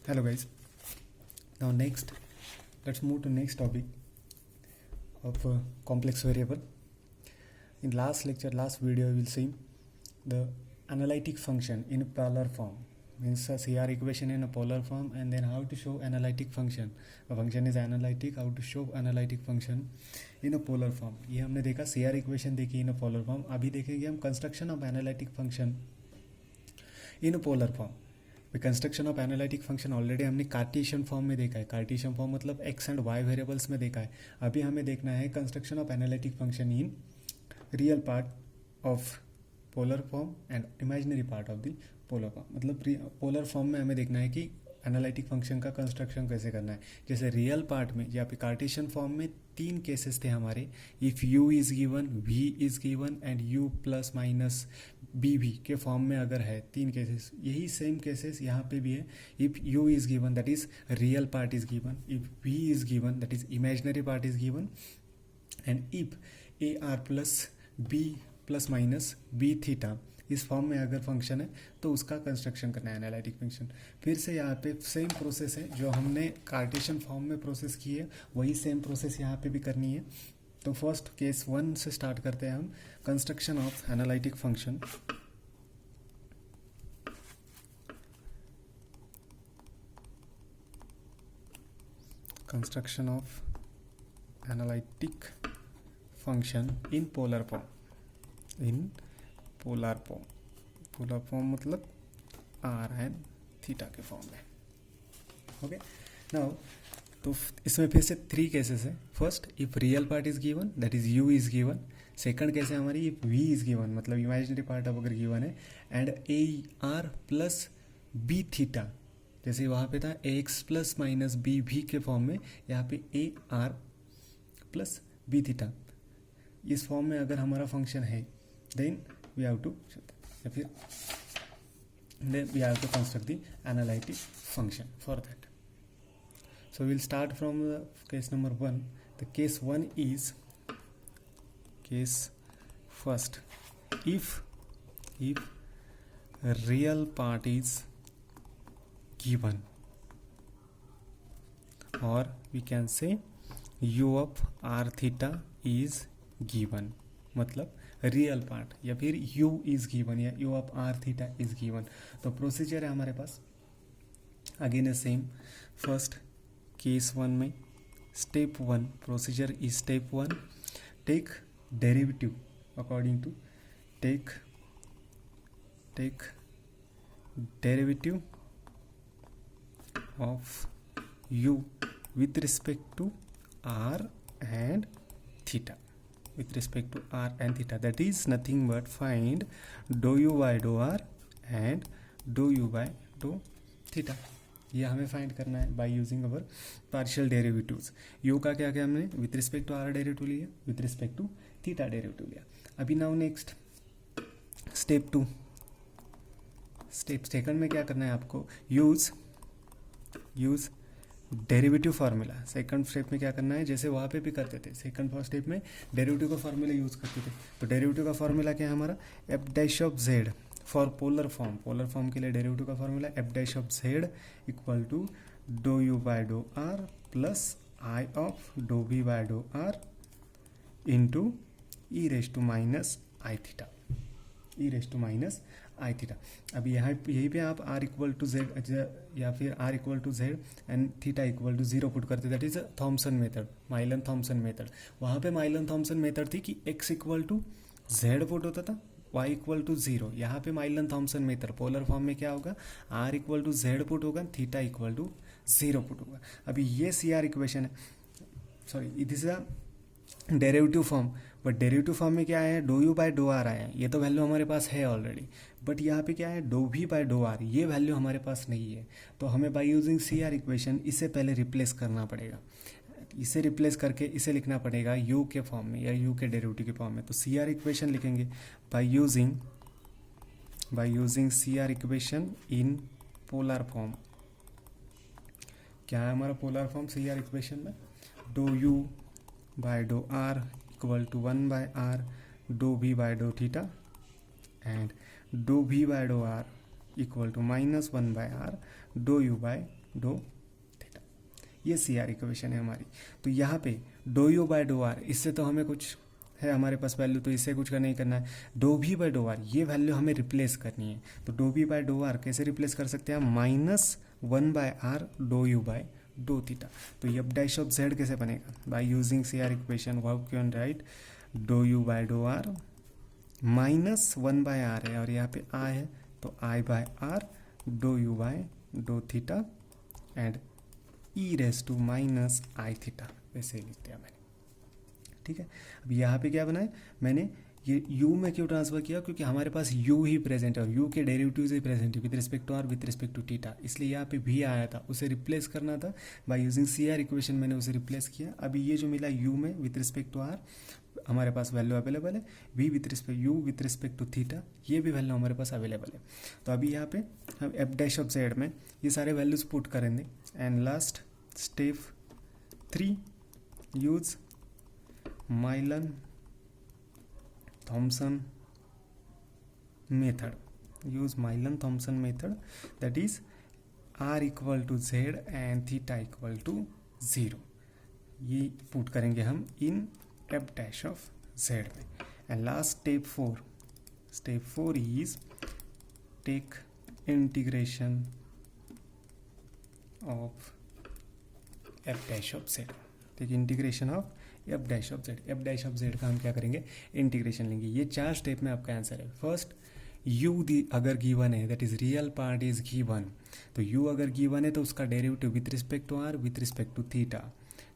Hello guys. Now next, let's move to next topic of complex variable. In last lecture, last video, we will see the analytic function in polar form. Means a CR equation in a polar form, and then how to show analytic function. A function is analytic. How to show analytic function in a polar form. ये हमने देखा CR equation देखी in a polar form. अभी देखेंगे हम construction of analytic function in a polar form. Construction of analytic function already हमने Cartesian form में देखा है. कार्टेशियन फॉर्म मतलब एक्स एंड वाई वेरिएबल्स में देखा है. अभी हमें देखना है construction of analytic function in real part of polar form and imaginary part of the polar form. मतलब पोलर फॉर्म में हमें देखना है कि एनालिटिक फंक्शन का कंस्ट्रक्शन कैसे करना है. जैसे रियल पार्ट में या फिर कार्टेशियन फॉर्म में तीन केसेस थे हमारे. If u is given, v is given and u plus minus B भी के फॉर्म में अगर है तीन केसेस, यही सेम केसेस यहाँ पे भी है. If u is given that is real part is given, if v is given that is imaginary part is given, and if A R plus B plus minus B theta इस form में अगर function है तो उसका construction करना है analytic function. फिर से यहाँ पे सेम प्रोसेस है जो हमने कार्टेशियन फॉर्म में प्रोसेस की है, वही सेम प्रोसेस यहाँ पे भी करनी है. तो फर्स्ट केस 1 से स्टार्ट करते हैं हम. Construction of analytic function. Construction of analytic function in polar form. In polar form. Polar form मतलब आर एंड थीटा के फॉर्म में. ओके नाउ तो इसमें फिर से थ्री केसेस है. First, if real part is given that is u is given. Second case है हमारी इफ v इज गिवन मतलब इमेजिनरी पार्ट अब अगर गिवन है, and A R plus B theta, जैसे वहाँ पे था ax प्लस माइनस बी भी के फॉर्म में, यहाँ पे A R plus B theta इस फॉर्म में अगर हमारा फंक्शन है, देन we have to या फिर then we have to construct the analytic function for that. So we'll start from the case number 1. The case 1 is case first, if real part is given, or we can say u of r theta is given. मतलब real part या फिर u is given या u of r theta is given. तो procedure है हमारे पास again है same. First case 1 में step 1 procedure is step 1, take derivative according to take derivative of u with respect to r and theta. With respect to r and theta, that is nothing but find dou u by dou r and dou u by dou theta. ये हमें find करना है by using our partial derivatives. u का क्या क्या हमने with respect to r derivative लिया, with respect to theta derivative लिया. अभी now next step 2. Step second में क्या करना है आपको, use derivative formula. Second step में क्या करना है, जैसे वहाँ पे भी करते थे, सेकंड फर्स्ट स्टेप में डेरिवेटिव का फार्मूला यूज़ करते थे. तो डेरिवेटिव का फार्मूला क्या है हमारा, F dash of Z for polar form. Polar form के लिए डेरिवेटिव का formula F dash of Z equal to do you by do are plus I of do B by do R into E raise to minus I theta. E raise to minus I theta. अभी यहाँ यहीं पे आप r equal to Z या फिर r equal to z and theta equal to 0 put करते, that is Thomson method, Milne Thomson method. वहाँ पे माइलन थॉमसन मेथड थी कि x equal to z put होता था, y इक्वल टू 0. यहाँ पे Milne Thomson method polar form में क्या होगा, r equal to z put होगा, थीटा इक्वल टू 0 पुट होगा. अभी ये CR इक्वेशन है, sorry this is a derivative form. But derivative form में क्या है, do you by do R आया है, ये तो वैल्यू हमारे पास है ऑलरेडी. बट यहाँ पे क्या है, do V by do R, ये वैल्यू हमारे पास नहीं है. तो हमें बाय यूजिंग CR इक्वेशन इसे पहले रिप्लेस करना पड़ेगा. इसे रिप्लेस करके इसे लिखना पड़ेगा u के फॉर्म में या u के डेरिवेटिव के फॉर्म में. तो CR इक्वेशन लिखेंगे by using CR equation in polar form. क्या है हमारा पोलर फॉर्म CR इक्वेशन में, do u by do r equal to 1 by r do v by do theta and do v by do r equal to -1 by r do u by do theta. ये C R equation है हमारी। तो यहाँ पे do you by do R, इससे तो हमें कुछ है हमारे पास वैल्यू, तो इससे कुछ नहीं करना है। Do V by do R, ये वैल्यू हमें रिप्लेस करनी है। तो do V by do R कैसे रिप्लेस कर सकते हैं? -1/r do you by do theta. तो एफ डैश ऑफ जेड कैसे बनेगा? By using C R equation how can write do you by do R -1/r है और यहाँ पे आई है तो I/r do you by do theta and e⁻ I theta, वैसे ही लिखते हैं मैंने। ठीक है, अब यहाँ पे क्या बना है, मैंने ये u में क्यों ट्रांसफर किया? क्योंकि हमारे पास u ही प्रेजेंट है और u के डेरिवेटिव्स ही प्रेजेंट है with respect to r with respect to theta, इसलिए यहाँ पे v आया था, उसे रिप्लेस करना था। By using C R equation मैंने उसे रिप्लेस किया। अभी ये जो मिला u में विद रिस्पेक्ट टू r, हमारे पास वैल्यू अवेलेबल है। v with respect u with respect to theta, ये भी वैल्यू हमारे पास अवेलेबल है। तो अभी यहाँ पे हम एफ डैश ऑफ जेड में ये सारे वैल्यूज पुट करेंगे। And last step 3, use Maylin-Thomson method. Use Maylin-Thomson method, that is r equal to z and theta equal to 0। ये पुट करेंगे हम in f dash of z में। And last step 4 is take integration of f dash of z। Take integration of F dash of Z. F dash of Z का हम क्या करेंगे? Integration लेंगे। ये 4 स्टेप में आपका आंसर है। फर्स्ट, u अगर गिवन है, that is real part is given, तो u अगर गिवन है तो उसका derivative with respect to r with respect to theta.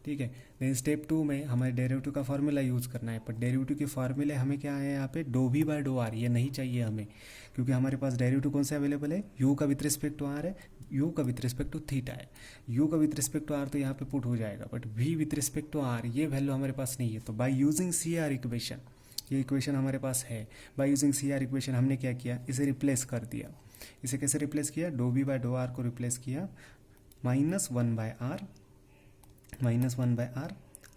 ठीक है, देन स्टेप 2 में हमें डेरिवेटिव का फार्मूला यूज़ करना है, पर डेरिवेटिव के फार्मूले हमें क्या है यहाँ पे? Dough V by do R, ये नहीं चाहिए हमें, क्योंकि हमारे पास डेरिवेटिव कौन सा अवेलेबल है? u का विथ रिस्पेक्ट टू r है, u का विथ रिस्पेक्ट टू थीटा है। u का विथ रिस्पेक्ट टू r तो यहाँ पे पुट हो जाएगा, but v with respect to r ये वैल्यू हमारे पास नहीं है। तो by using C R equation, ये इक्वेशन हमारे पास है, by using C R equation हमने क्या किया? इसे रिप्लेस कर दिया। इसे कैसे रिप्लेस किया? Do B by do are को रिप्लेस किया -1/r,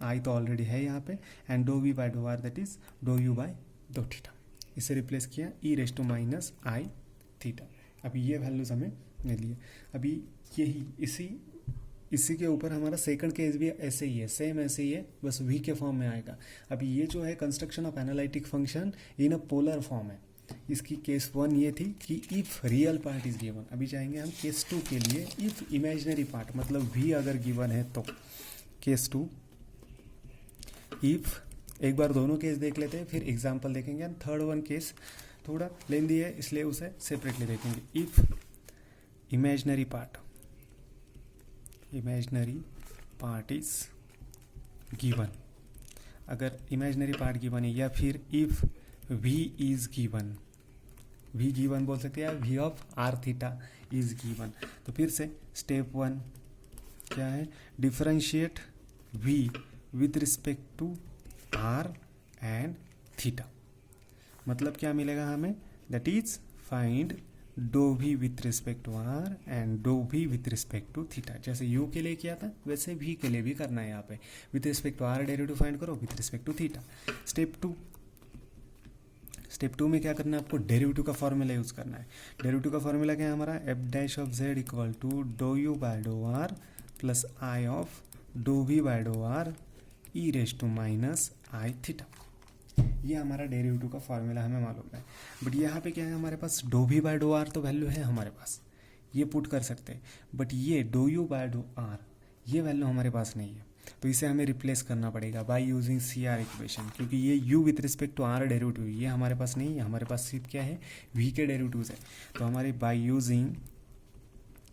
आई तो ऑलरेडी है यहाँ पे, and do we by do are that is do you by do theta, इसे रिप्लेस किया e⁻I थीटा। अभी ये वैल्यूज हमें मिल लिए। अभी यही इसी के ऊपर हमारा सेकंड केस भी ऐसे ही है, सेम ऐसे ही है, बस v के फॉर्म में आएगा। अभी ये जो है construction of analytic function in a polar form है। इसकी केस 1 ये थी कि if real part is given. अभी जाएंगे हम केस 2 के लिए, इफ इमेजिनरी पार्ट मतलब v अगर गिवन है तो। केस 2, इफ, एक बार दोनों केस देख लेते हैं फिर एग्जाम्पल देखेंगे। एंड थर्ड वन केस थोड़ा लेंदी है इसलिए उसे सेपरेटली देखेंगे। If imaginary part is given, अगर इमेजिनरी पार्ट गिवन है, या फिर if v is given, v given बोल सकते हैं, v of r theta is given. तो फिर से स्टेप 1 क्या है? Differentiate v with respect to r and theta. मतलब क्या मिलेगा हमें? That is find do v with respect to r and do v with respect to theta. जैसे u के लिए किया था वैसे v के लिए भी करना है। यहाँ पे with respect to r derivative find करो, with respect to theta. Step 2 में क्या करना है आपको? डेरिवेटिव का फॉर्मूला यूज करना है। डेरिवेटिव का फॉर्मूला क्या है हमारा? F dash of Z equal to do you by do are plus I of do we by do R e⁻I theta. ये हमारा डेरिवेटिव का फॉर्मूला हमें मालूम है। बट यहाँ पे क्या है हमारे पास? Dough V by do are तो वैल्यू है हमारे पास, ये पुट कर सकते हैं, बट ये do you by do R ये वैल्यू हमारे पास नहीं है। तो इसे हमें रिप्लेस करना पड़ेगा by using C R equation, क्योंकि ये u with respect to are derivative ये हमारे पास नहीं है, हमारे पास सिर्फ क्या है? v के डेरिवेटिव्स है। तो हमारे बाय यूजिंग,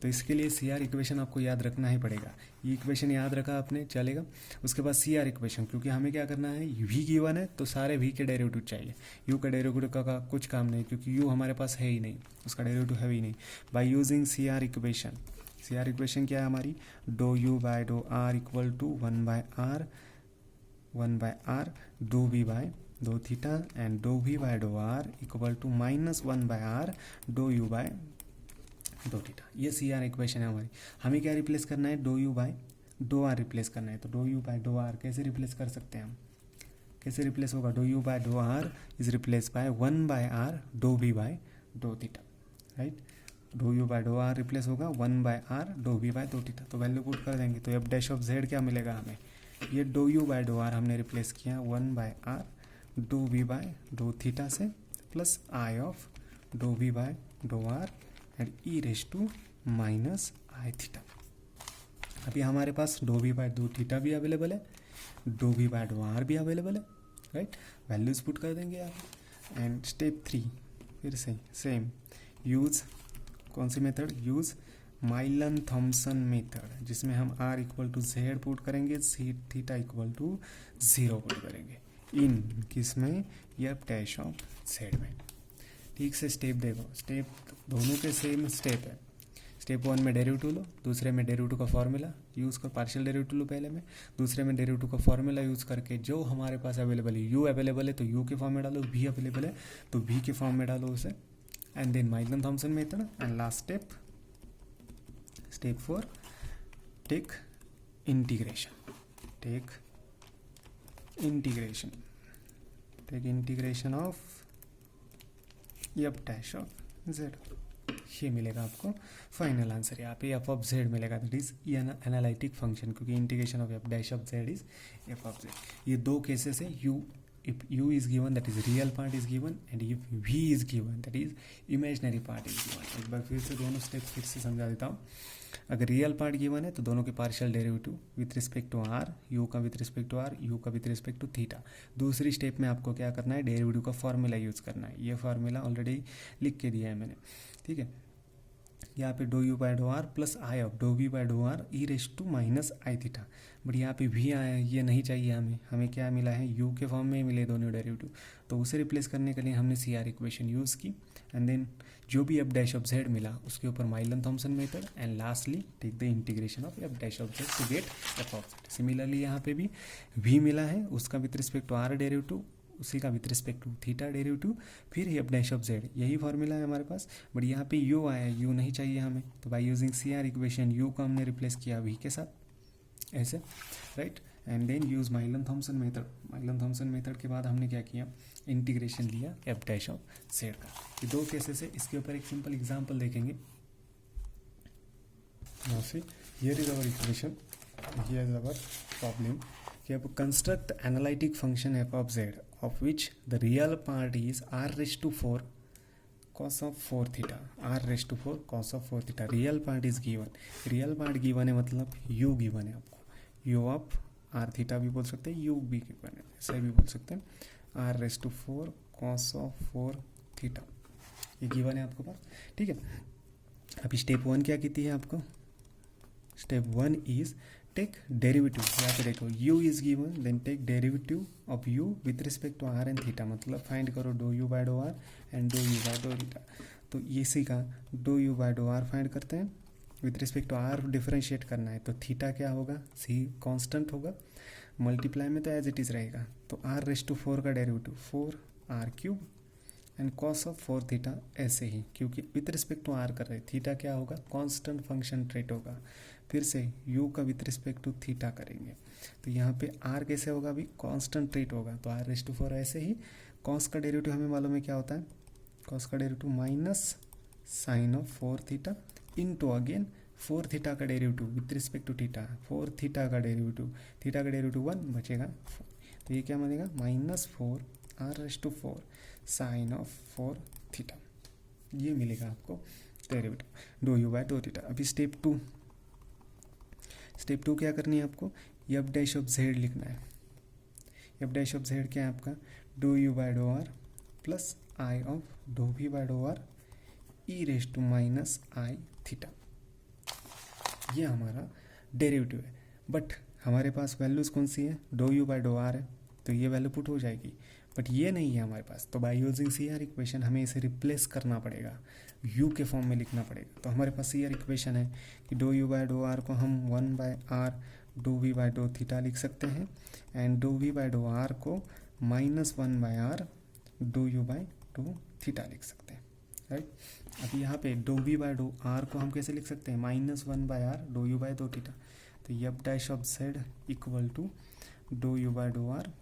तो इसके लिए सी आर इक्वेशन आपको याद रखना ही पड़ेगा। ये इक्वेशन याद रखा आपने चलेगा। उसके बाद सी आर इक्वेशन, क्योंकि हमें क्या करना है? v गिवन है तो सारे v के डेरिवेटिव चाहिए, u का डेरिवेटिव का कुछ काम नहीं, क्योंकि u हमारे पास है ही नहीं, उसका डेरिवेटिव है ही नहीं। By using C R equation, C R equation क्या है हमारी? Do you by do are equal to 1/r do v by do theta and do v by do r equal to -1/r do u by do theta. ये C R equation है हमारी। हमें क्या replace करना है? Do you by do R replace करना है। तो do you by do R कैसे रिप्लेस कर सकते हैं हम? कैसे रिप्लेस होगा? Do you by do R is replace by 1/r do v by do theta, right. Do you by do R replace होगा 1/r do we by do theta, तो value put कर देंगे तो एफ डैश ऑफ जेड क्या मिलेगा हमें, ये do you by do r हमने रिप्लेस किया 1/r do we by do theta से plus I of do we by do r and e raise to minus I theta. अभी हमारे पास do we by do theta भी available है, do we by do r भी available है, right. Values put कर देंगे आप। एंड स्टेप 3 फिर से सेम, यूज कौन सी method, use Milne Thomson method, जिसमें हम r equal to z put करेंगे, सी थीटा इक्वल टू 0 पुट करेंगे, इन किसमें, एफ डैश ऑफ जेड में। ठीक से स्टेप देखो, स्टेप दोनों के सेम स्टेप है। स्टेप 1 में डेरिवेटिव लो, दूसरे में डेरिवेटिव का फॉर्मूला यूज़ कर, पार्शियल डेरिवेटिव लो पहले में, दूसरे में डेरिवेटिव का फॉर्मूला यूज़ करके जो हमारे पास अवेलेबल है, u अवेलेबल है तो u के फॉर्म में डालो, v अवेलेबल है तो v के फॉर्म में डालो उसे, and then Milne Thomson method. And last step, step 4, take integration, take integration of F dash of Z. ये मिलेगा आपको फाइनल आंसर, यहाँ पे एफ ऑफ जेड मिलेगा, दैट इज एनालिटिक फंक्शन, क्योंकि integration of F dash of Z is F of Z. ये दो cases है, U if u is given that is real part is given and if v is given that is imaginary part is given। एक बार फिर से दोनों step फिर से समझा देता हूँ। अगर रियल पार्ट गिवन है तो दोनों के partial derivative with respect to r, u का with respect to r, u का विथ रिस्पेक्ट टू थीटा। दूसरी स्टेप में आपको क्या करना है, डेरिवेटिव का फॉर्मूला यूज़ करना है। ये फार्मूला ऑलरेडी लिख के दिया है मैंने, ठीक है। यहाँ पे do you by do are plus I of do we by do r e raise to minus I theta, but यहाँ पे भी आया है, ये नहीं चाहिए हमें, हमें क्या मिला है, यू के फॉर्म में मिले दोनों डेरिवेटिव, तो उसे रिप्लेस करने के लिए हमने सी आर इक्वेशन यूज़ की। एंड देन जो भी एफ डैश ऑफ जेड मिला उसके ऊपर Milne Thomson method, and lastly take the integration of F dash of z to get f of z. Similarly यहाँ पे भी वी मिला है, उसका with respect to are derivative, उसी का with respect to theta derivative, फिर एफ डैश ऑफ जेड, यही फॉर्मूला है हमारे पास। बट यहाँ पे यू आया है, यू नहीं चाहिए हमें, तो by using C R equation u को हमने रिप्लेस किया वी के साथ, ऐसे, right. And then use Milne Thomson method, Milne Thomson method के बाद हमने क्या किया, इंटीग्रेशन लिया एफ डैश ऑफ जेड का। ये दो केसेस है, इसके ऊपर एक सिंपल एग्जाम्पल देखेंगे। Here is our equation, here is our problem कि अब construct analytic function F of Z of which the real part is r raised to 4 cos of 4 theta, r raised to 4 cos of 4 theta, real part is given, real part given है मतलब u given है आपको, u of r theta भी बोल सकते हैं, u भी given है, ऐसे भी बोल सकते हैं, r raised to 4 cos of 4 theta, ये given है आपको पास, ठीक है। अभी स्टेप 1 क्या कहती है आपको, स्टेप 1 इज टेक डेरिवेटिव, यहाँ पे देखो u is given, then take derivative of u with respect to r and theta, मतलब फाइंड करो do u by do r and do u by do theta. तो इसी का do u by do r find करते हैं, with respect to r differentiate करना है, तो थीटा क्या होगा, c कांस्टेंट होगा, मल्टीप्लाई में तो एज इट इज़ रहेगा, तो r रेस टू 4 का derivative 4r cube and cos of 4 theta, ऐसे ही, क्योंकि विथ रिस्पेक्ट टू r कर रहे, थीटा क्या होगा, कांस्टेंट फंक्शन ट्रेट होगा। फिर से u का विथ रिस्पेक्ट टू थीटा करेंगे, तो यहाँ पे r कैसे होगा, अभी कांस्टेंट ट्रेट होगा, तो r रेस टू 4 ऐसे ही। कॉस का डेरिवेटिव हमें मालूम है क्या होता है, कॉस का derivative minus sine of 4 theta into again 4 theta का derivative with respect to theta, 4 theta का डेरिवेटिव, थीटा का डेरिवेटिव 1 बचेगा 4, तो ये क्या बनेगा minus 4 r raise to 4 sine of 4 theta, ये मिलेगा आपको derivative do you by do theta. अभी स्टेप 2, स्टेप 2 क्या करनी है आपको, एफ डैश ऑफ जेड लिखना है। एफ डैश ऑफ जेड क्या है आपका, do you by do are plus I of do we by do r e raise to minus I theta, ये हमारा डेरिवेटिव है। बट हमारे पास वैल्यूज़ कौन सी है, do you by do r है, तो ये वैल्यू पुट हो जाएगी, बट ये नहीं है हमारे पास, तो by using C R equation हमें इसे रिप्लेस करना पड़ेगा, u के फॉर्म में लिखना पड़ेगा। तो हमारे पास सी आर इक्वेशन है कि do you by do are को हम 1/r do we by do theta लिख सकते हैं, and do we by do are को -1/r do you by do theta लिख सकते हैं, राइट। अब यहाँ पे do we by do are को हम कैसे लिख सकते हैं, -1/r do you by do theta, तो F dash of Z equal to do you by do r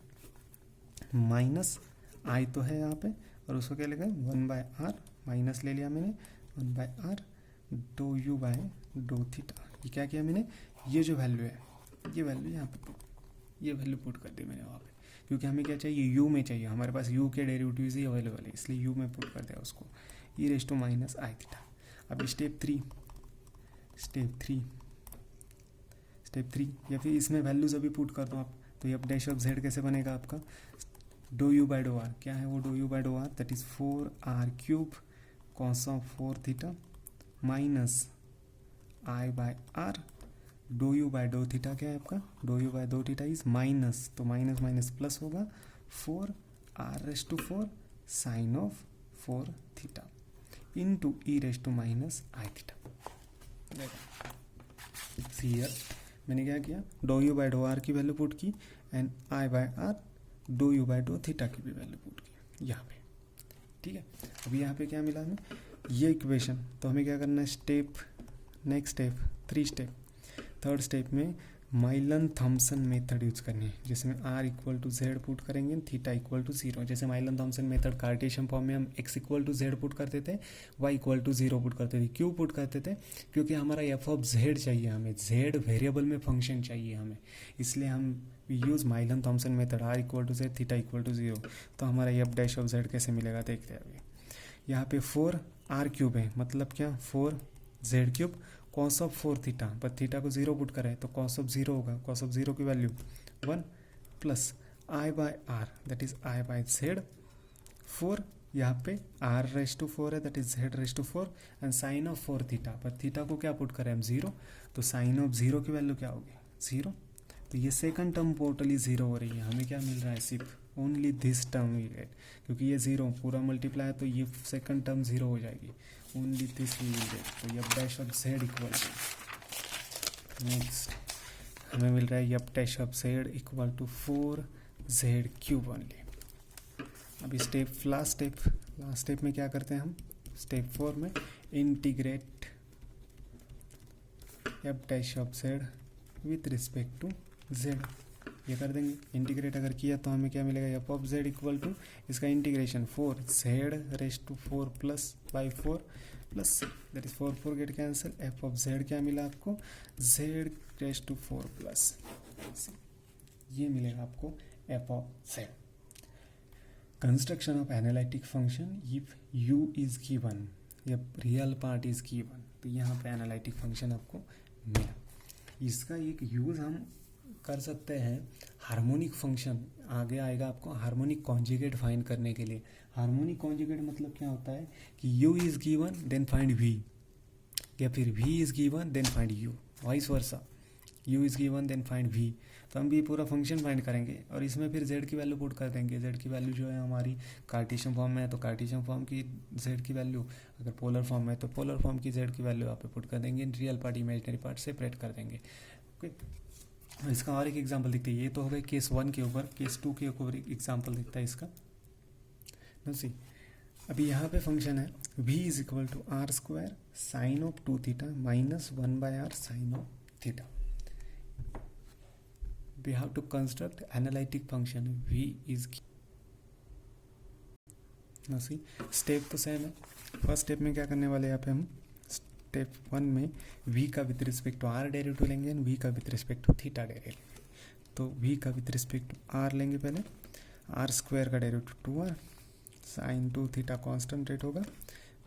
minus आई तो है यहाँ पे, और उसको क्या लिखा है 1/r, माइनस ले लिया मैंने 1/r do you by do theta. ये क्या किया मैंने, ये जो वैल्यू है ये वैल्यू यहाँ पे ये वैल्यू पुट कर दी मैंने वहाँ पे, क्योंकि हमें क्या चाहिए, यू में चाहिए, हमारे पास यू के डेरिवेटिव्स ही अवेलेबल है, इसलिए यू में पुट कर दिया उसको, e raise to minus I theta. अब स्टेप थ्री या फिर इसमें वैल्यूज अभी पुट कर दो आप, तो ये अब डैश ऑफ जेड कैसे बनेगा आपका, do you by do r, क्या है वो do you by do are, that is 4r³ cos of 4 theta minus i by r, do you by do theta क्या है आपका, do you by do theta is minus, तो minus minus plus होगा 4r⁴ sine of 4 theta into E raise to minus I theta. Here मैंने क्या किया, do you by do r की value put की and i by r do you by do theta की भी value put की यहाँ पे, ठीक है। अभी यहाँ पे क्या मिला हमें, ये इक्वेशन, तो हमें क्या करना है, next step 3 step, third step में माइलन थॉमसन मेथड यूज करनी है, जिसमें r equal to z put करेंगे, थीटा इक्वल टू 0। जैसे Milne Thomson method Cartesian form में हम x equal to z put करते थे, y इक्वल टू 0 पुट करते थे। क्यों पुट करते थे, क्योंकि हमारा f ऑफ z चाहिए, हमें z वेरिएबल में फंक्शन चाहिए हमें, इसलिए हम use Milne Thomson method, r equal to z theta equal to 0। तो हमारा f डैश ऑफ z कैसे मिलेगा देखते हैं अभी। यहाँ पे 4r³ है, मतलब क्या 4z³ कॉस ऑफ 4 थीटा, पर थीटा को 0 पुट करें तो कॉस ऑफ 0 होगा, कॉस ऑफ 0 की value 1 plus i by r that is i by z 4, यहाँ पे r⁴ है that is z⁴ and sine of 4 theta, पर थीटा को क्या पुट करें हम 0, तो साइन ऑफ 0 की वैल्यू क्या होगी 0। तो ये सेकंड टर्म टोटली 0 हो रही है, हमें क्या मिल रहा है, सिर्फ only this term we get, क्योंकि ये 0 पूरा मल्टीप्लाई है तो ये सेकंड टर्म 0 हो जाएगी, only this we will get. तो ये dash of Z equal to, next हमें मिल रहा है ये dash of Z equal to 4z³ only. अभी लास्ट स्टेप में क्या करते हैं हम, स्टेप 4 में integrate f dash of z with respect to z, ये कर देंगे। इंटीग्रेट अगर किया तो हमें क्या मिलेगा, f of Z equal to इसका integration 4z⁴ plus by 4 plus that is 4 get cancel, f of z क्या मिला आपको z⁴ प्लस, ये मिलेगा आपको f of z. Construction of analytic function if u is given या रियल पार्ट इज गिवन, तो यहाँ पे एनालिटिक फंक्शन आपको मिला। इसका एक यूज़ हम कर सकते हैं हार्मोनिक फंक्शन, आगे आएगा आपको हार्मोनिक कॉन्जुगेट फाइंड करने के लिए। हार्मोनिक कॉन्जुगेट मतलब क्या होता है कि u is given then find v, या फिर v is given then find u, vice versa, u is given then find v। तो हम भी पूरा फंक्शन फाइंड करेंगे और इसमें फिर z की वैल्यू पुट कर देंगे। z की वैल्यू जो है हमारी कार्टेशियन फॉर्म में है तो कार्टेशियन फॉर्म की z की वैल्यू, अगर पोलर फॉर्म में तो पोलर फॉर्म की z की वैल्यू यहाँ पे पुट कर देंगे, real part imaginary part separate कर देंगे। ओके, इसका और एक एग्जांपल दिखता है, ये तो हो गया केस 1 के ऊपर, केस 2 के ऊपर एग्जांपल दिखता है इसका ना। सी अभी यहाँ पे फंक्शन है v is equal to r² sine of 2 theta minus 1 by r sine of theta. We have to construct analytic function v is, now see step तो सेम है। फर्स्ट स्टेप में क्या करने वाले यहाँ पे हम, स्टेप 1 में v का with respect to r derivative लेंगे एंड v का with respect to theta derivative. तो v का विथ रिस्पेक्ट टू r लेंगे पहले, r² का derivative 2r sine 2 theta constant rate होगा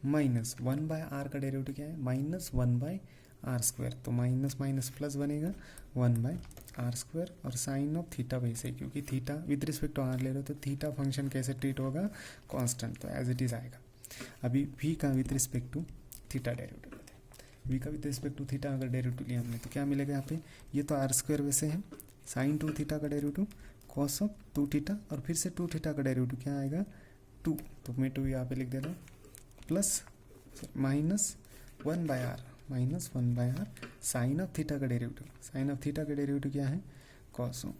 माइनस 1 बाय r का डेरिवेटिव क्या है माइनस 1 बाय r², तो माइनस माइनस प्लस बनेगा 1 बाय r² और साइन ऑफ थीटा वैसे, क्योंकि theta with respect to r ले रहे हो तो थीटा फंक्शन कैसे ट्रीट होगा कांस्टेंट, तो एज इट इज आएगा। अभी v का with respect to theta derivative लेते हैं, v का विद रिस्पेक्ट टू थीटा अगर डेरिवेटिव लिया हमने तो क्या मिलेगा यहाँ पे, ये तो r² वैसे है, साइन 2 थीटा का डेरिवेटिव कॉस ऑफ 2 थीटा और फिर से 2 थीटा का डेरिवेटिव क्या आएगा 2, तो मैं 2 यहाँ पे लिख देता हूँ plus minus 1 by r minus 1 by r sine of theta का डेरिवेटिव, साइन ऑफ थीटा का डेरिवेटिव क्या है कॉस ऑफ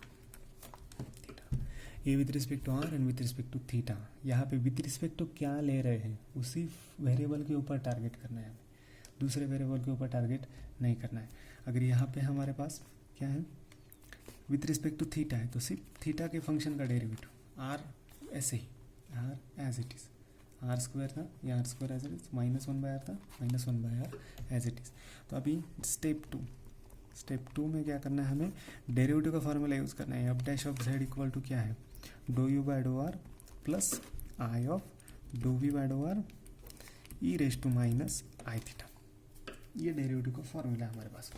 थीटा। ये with respect to r and with respect to theta, यहाँ पे विथ रिस्पेक्ट टू क्या ले रहे हैं उसी वेरिएबल के ऊपर टारगेट करना है हमें, दूसरे वेरिएबल के ऊपर टारगेट नहीं करना है। अगर यहाँ पे हमारे पास क्या है विथ रिस्पेक्ट टू थीटा है तो सिर्फ थीटा के फंक्शन का डेरिवेटिव r ऐसे ही r as it is r square था, ये r square as it is, minus one by r था, minus one by r as it is. तो अभी स्टेप टू में क्या करना है, हमें डेरिवेटिव का फॉर्मूला यूज़ करना है। F dash of Z equal to क्या है, do you by do are plus I of do we by do r e raise to minus I theta. ये डेरिवेटिव का फॉर्मूला है हमारे पास।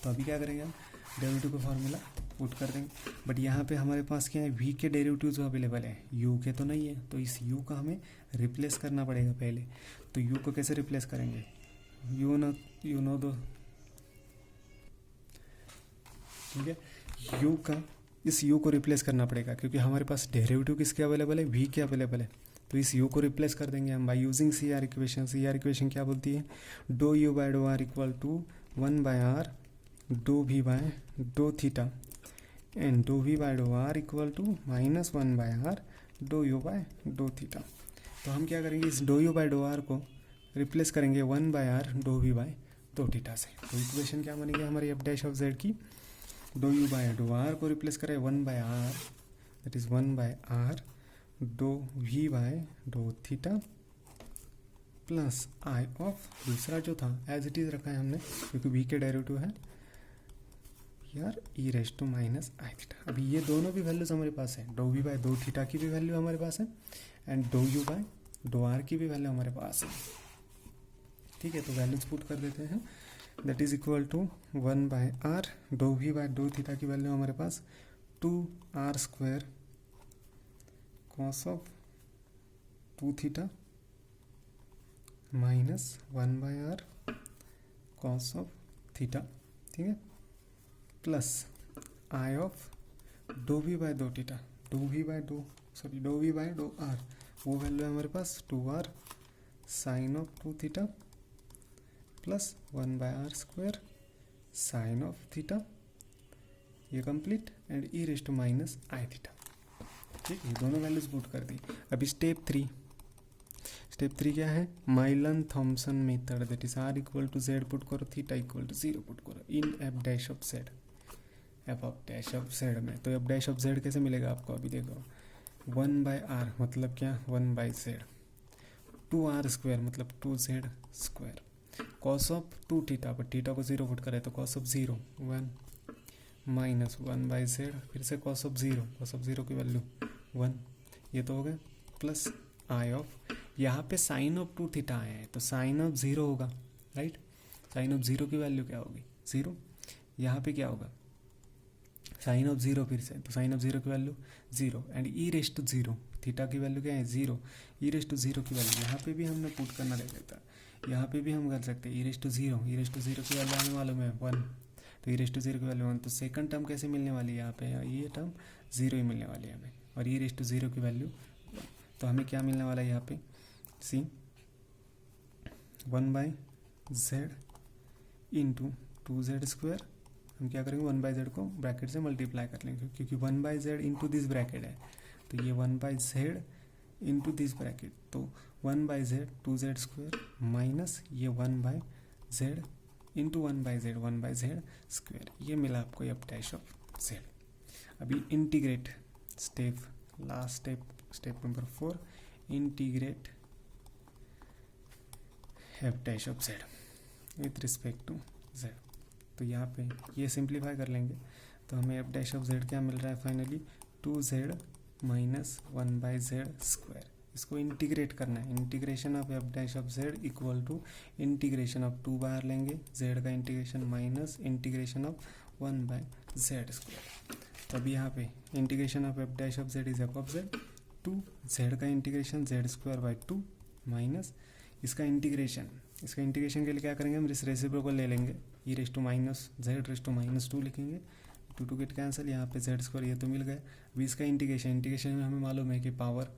तो अभी क्या करेंगे हम, डेरिवेटिव का फॉर्मूला पुट कर देंगे। बट यहाँ पे हमारे पास क्या है, वी के डेरिवेटिव जो अवेलेबल है, यू के तो नहीं है, तो इस यू का हमें रिप्लेस करना पड़ेगा पहले। तो यू को कैसे रिप्लेस करेंगे, यू नो दो, ठीक है, यू का इस यू को रिप्लेस करना पड़ेगा क्योंकि हमारे पास डेरिवेटिव किसके अवेलेबल है, वी के अवेलेबल है। तो इस यू को रिप्लेस कर देंगे हम by using C R equation. C R equation क्या बोलती है, do you by do are equal to one by r do we by do theta and do we by do are equal to minus one by r do you by do theta. तो हम क्या करेंगे, इस dough you by do are को replace करेंगे one by r do we by do theta से। तो equation क्या बनेगी हमारी एफ डैश ऑफ जेड की, do you by do are को रिप्लेस करें one by r, that is one by r do we by do theta plus I of दूसरा जो था एज इट इज रखा है हमने क्योंकि वी के डेरिवेटिव है यार e raise to minus I theta. अभी ये दोनों भी वैल्यूज हमारे पास है, do we by do theta की भी वैल्यू हमारे पास है and do you by do r की भी वैल्यू हमारे पास है। ठीक है, तो वैल्यूज पुट कर देते हैं, that is equal to one by r do we by do theta की वैल्यू हमारे पास two r square cos of two theta minus one by r cos of theta, ठीक है, plus I of do we by do theta, do we by do r, वो value है हमारे पास two r sine of two theta plus one by r square sine of theta, ये complete and e raise to minus I theta. ठीक है, दोनों values put कर दी। अभी स्टेप थ्री क्या है, Milne Thomson method, that is r equal to z put करो, theta equal to zero put करो in f dash of Z, f of dash of z में। तो एफ डैश ऑफ जेड कैसे मिलेगा आपको, अभी देखो, वन बाय आर मतलब क्या, one by z, two r square मतलब two z square, cos of two theta, पर थीटा को जीरो पुट करे तो cos of zero one minus one by z, फिर से कॉस ऑफ जीरो की वैल्यू वन, ये तो हो गया, प्लस आई ऑफ, यहाँ पे साइन ऑफ टू थीटा आया है तो साइन ऑफ जीरो होगा, राइट, साइन ऑफ जीरो की वैल्यू क्या होगी, जीरो, यहाँ पे क्या होगा, साइन ऑफ जीरो फिर से, तो साइन ऑफ जीरो की value zero and e raise to zero, theta की वैल्यू क्या है zero, e raise to zero की वैल्यू यहाँ पे भी हमने पुट करना रह जाता, यहाँ पे भी हम कर सकते हैं ई रेज टू जीरो की वैल्यू आने मालूम है वन, तो ई रेज टू जीरो की वैल्यू वन, तो सेकंड टर्म कैसे मिलने वाली है यहाँ पे, ये टर्म जीरो ही मिलने वाली है हमें, और ई रेज टू जीरो की वैल्यू, तो हमें क्या मिलने वाला है यहाँ पे, see one by z into two z square, हम क्या करेंगे वन बाय जेड को ब्रैकेट से मल्टीप्लाई कर लेंगे क्योंकि one by z into this bracket है, तो ये one by z into this bracket, तो one by z two z square minus ये one by z into one by z square, ये मिला आपको एफ डैश ऑफ जेड। अभी integrate last step number 4, integrate f dash of z with respect to z. तो यहाँ पे ये simplify कर लेंगे तो हमें एफ डैश ऑफ जेड क्या मिल रहा है finally, two z minus one by z square. इसको इंटीग्रेट करना है, integration of F dash of Z equal to integration of two बाहर लेंगे जेड का integration minus integration of one by z square. तो अभी यहाँ पे integration of F dash of Z is F of z, two z का integration z square by two minus इसका इंटीग्रेशन के लिए क्या करेंगे हम, इस रेसिप्रोकल ले लेंगे, e raise to minus z raise to minus two लिखेंगे, टू टू गेट कैंसिल, यहाँ पे जेड स्क्वायर ये तो मिल गया। अभी इसका इंटीग्रेशन में हमें मालूम है कि पावर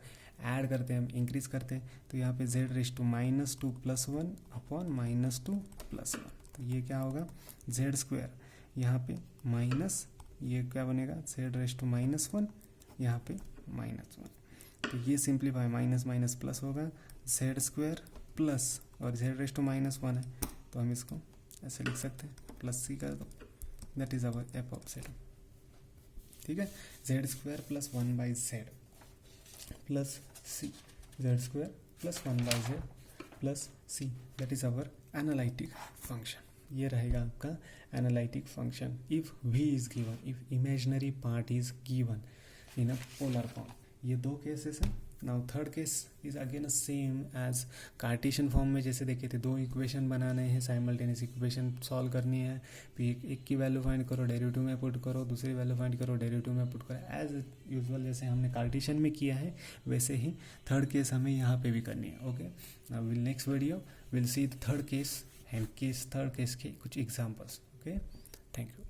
ऐड करते हैं हम, इंक्रीज करते हैं, तो यहाँ पे z raise to minus two plus one upon minus two plus one, तो ये क्या होगा जेड स्क्वायर, यहाँ पे माइनस ये क्या बनेगा z raise to minus one, यहाँ पे माइनस वन, तो ये सिंप्लीफाई माइनस माइनस प्लस होगा जेड स्क्वायर प्लस, और z raise to minus one है तो हम इसको ऐसे लिख सकते हैं प्लस सी कर दो, that is our f of z. ठीक है, z square plus one by z plus c, z² plus 1/z plus c, that is our analytic function. ये रहेगा आपका analytic function if v is given, if imaginary part is given in a polar form. ये दो cases हैं। Now third case is again same as Cartesian form में जैसे देखे थे, दो इक्वेशन बनाने हैं, साइमल्टेनियस इक्वेशन सॉल्व करनी है, फिर एक की वैल्यू फाइंड करो, डेरिवेटिव में पुट करो, दूसरी वैल्यू फाइंड करो, डेरिवेटिव में पुट करो। एज यूजुअल जैसे हमने कार्टेशियन में किया है वैसे ही थर्ड केस हमें यहाँ पे भी करनी है। Okay, now will next video will see the third case and third case के कुछ एग्जाम्पल्स। Okay, thank you.